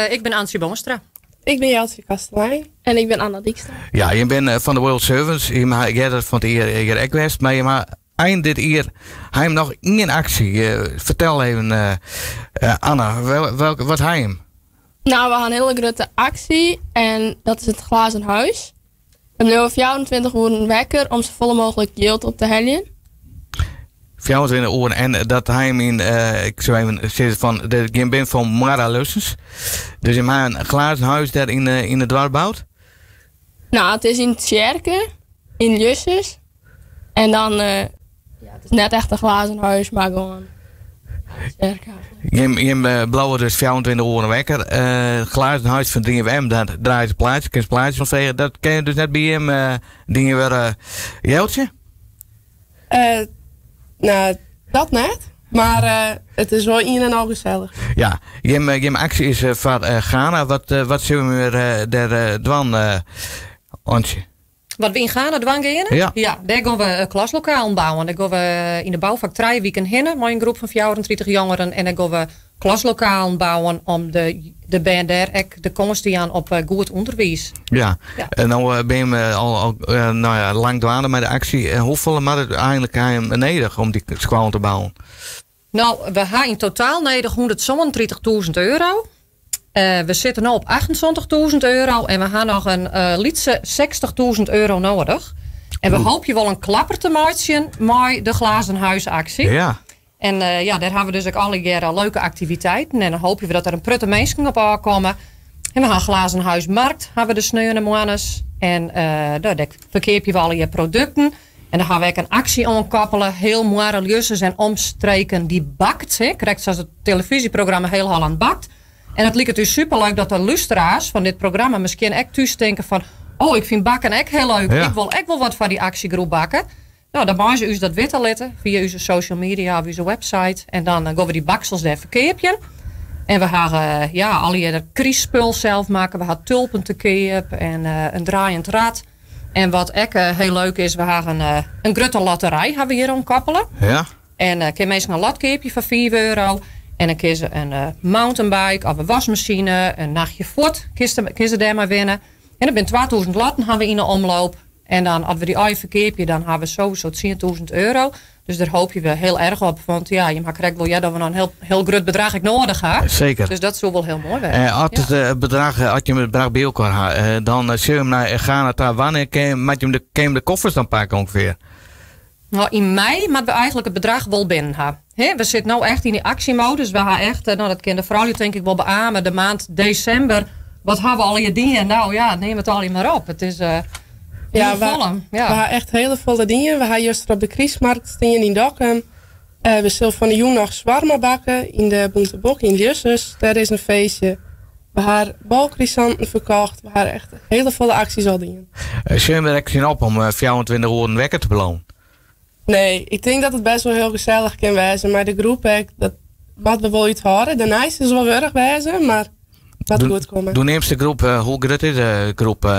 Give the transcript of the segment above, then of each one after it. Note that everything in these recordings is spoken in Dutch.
Ik ben Antje Boonstra. Ik ben Jeltje Kastelein. En ik ben Anna Dijkstra. Ja, je bent van de World Servants. Je mag eerder van het hier Ekwest, maar je mag eind dit jaar hij nog in actie. Vertel even, Anna, wat hij hem? Nou, we gaan een hele grote actie en dat is het Glazen Huis. We hebben 24 uur wekker om zo vol mogelijk yield op te hellen. 24 uur en dat hij hem in, ik zou even zeggen van, je bent van Mara Lussens. Dus je maakt een glazen huis daar in het dorp bouwt? Nou, het is in Tjerken, in Jusses. En dan, het is net echt een glazen huis, maar gewoon Tjerken. Je blauwe dus 24 uur wekker. Glazen huis van 3FM, dat draait het plaatje. Kun je het plaatje van vegen? Dat ken je dus net bij hem. Dingen weer Jeltje? Nou, dat net. Maar het is wel in en al gezellig. Ja, je actie is van Ghana. Wat zullen we daar doen, Antje? Wat we in Ghana dwang gaan? Ja, daar gaan we een klaslokaal bouwen. Daar gaan we in de bouwvak 3 weken heen met een groep van 34 jongeren. En dan gaan we klaslokaal bouwen om de band daar de komst te aan op goed onderwijs. Ja. En nou ben je al lang dwaande met de actie. Hoeveel maar het eigenlijk nodig om die school te bouwen? Nou, we hebben in totaal nodig 137.000 euro. We zitten nu op 28.000 euro en we hebben nog een lietse 60.000 euro nodig. En we hopen wel een klapper te maken met de glazen huisactie. Ja. En daar hebben we dus ook alle jaren leuke activiteiten. En dan hopen we dat er een prutte mensen op aankomen. En we gaan glazen huismarkt, hebben we de sneu en de moannes. En daar verkeer je wel al je producten. En dan gaan we ook een actie aankoppelen. Heel moeilijk en omstreken die bakt. Krijgt zoals het televisieprogramma Heel Holland Bakt. En het lijkt dus superleuk dat de luisteraars van dit programma misschien echt thuis denken van... Oh, ik vind bakken echt heel leuk. Ja. Ik wil echt wel wat van die actiegroep bakken. Nou, dan maken ze u dat weten laten via onze social media of onze website. En dan gaan we die baksels daar verkeerpje. En we gaan alle kriespul zelf maken. We gaan tulpen te keep en een draaiend rad. En wat ook heel leuk is, we gaan een grote lotterij hebben we hier omkoppelen. Ja. En kun je meestal een lotkeepje van €4. En dan kun je een mountainbike of een wasmachine, een nachtje voort, kun je daar maar winnen. En dan ben 2000 lotten gaan we in de omloop. En dan, als we die eigen verkeerpje, dan hebben we sowieso 10.000 euro. Dus daar hoop je wel heel erg op. Want ja, je mag correct wel dat we een heel groot bedrag nodig hebben. Zeker. Dus dat zou wel heel mooi zijn. Als je het bedrag bij elkaar hebt, dan zullen we naar Ghana. Wanneer kun je de koffers dan pakken ongeveer? Nou, in mei moeten we eigenlijk het bedrag wel binnen hebben. We zitten nu echt in die actiemodus. We gaan echt, dat kan de vrouw denk ik wel beamen, de maand december. Wat hebben we al je dingen? Nou ja, neem het al maar op. Het is we hebben echt hele volle dingen. We gaan juist op de Kriesmarkt staan in Dokkum. We zullen van de jong nog zwarma bakken in de Boentebok in Jusses. Daar is een feestje. We hebben balkrisanten verkocht. We hebben echt hele volle acties al dingen. Zullen we er zien op om 24 uur wekker te belonen? Nee, ik denk dat het best wel heel gezellig kan wezen. Maar de groep, dat wat we wel iets horen. De nice is wel erg wezen, maar dat goed komen. Doe neemt de groep, hoe groot is de groep?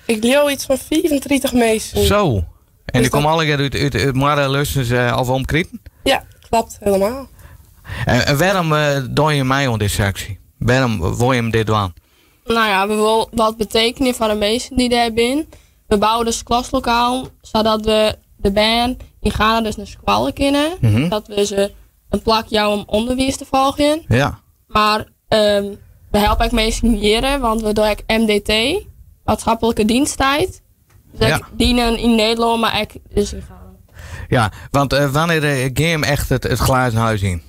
Ik leeuw iets van 34 mensen. Zo. En dus die komen alle uit Mara Lussens of omkrieten? Ja, klopt, helemaal. En waarom doe je mij aan deze actie? Waarom wil je hem dit doen? Nou ja, we willen wat betekenen van de mensen die daar zijn. We bouwen dus klaslokaal, zodat we de band in Ghana dus naar school kunnen. Mm-hmm. Dat we ze een plak jou om onderwijs te volgen. Ja. Maar we helpen ook mensen leren, want we doen ook MDT, maatschappelijke diensttijd. Dus ik dienen in Nederland, maar ook dus in Ghana. Ja, want wanneer ga je hem echt het glazen huis in?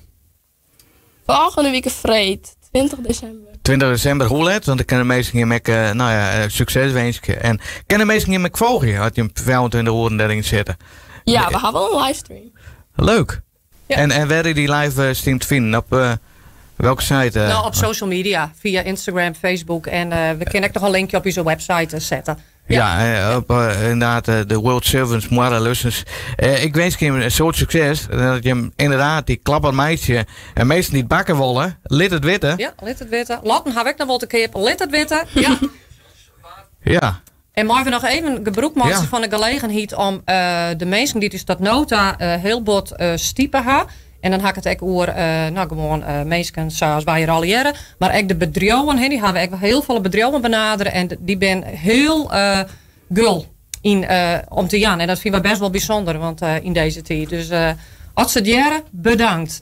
Volgende week vreed, 20 december. 20 december, hoe laat? Want ik kan de meesten hier met succes wensen. En kan de meesten hier met volgen als je hem 25 uur erin zitten? Ja, we hebben wel een livestream. Leuk. Ja. En waar je die live stream te vinden? Op welke site? Nou, op social media. Via Instagram, Facebook. En we kunnen ook nog een linkje op onze website zetten. Ja, op inderdaad de World Servants Mara Lussens. Ik wens je een soort succes. Dat je hem inderdaad die klapper meisje en meesten niet bakken willen. Lid het witten. Ja, lid het witten. Laten heb ik nog wel te keer. Lid het witten. Ja. Ja. En mogen we nog even gebruik maken van de gelegenheid om de mensen die dus dat nota heel bot stiepen hebben. En dan hak het ook over gewoon mensen zoals wij hier al jaren. Maar ook de bedrijven, die hebben ook heel veel bedrijven benaderen. En die ben heel gul om te gaan. En dat vinden we best wel bijzonder want, in deze tijd. Dus als ze het jaren, bedankt.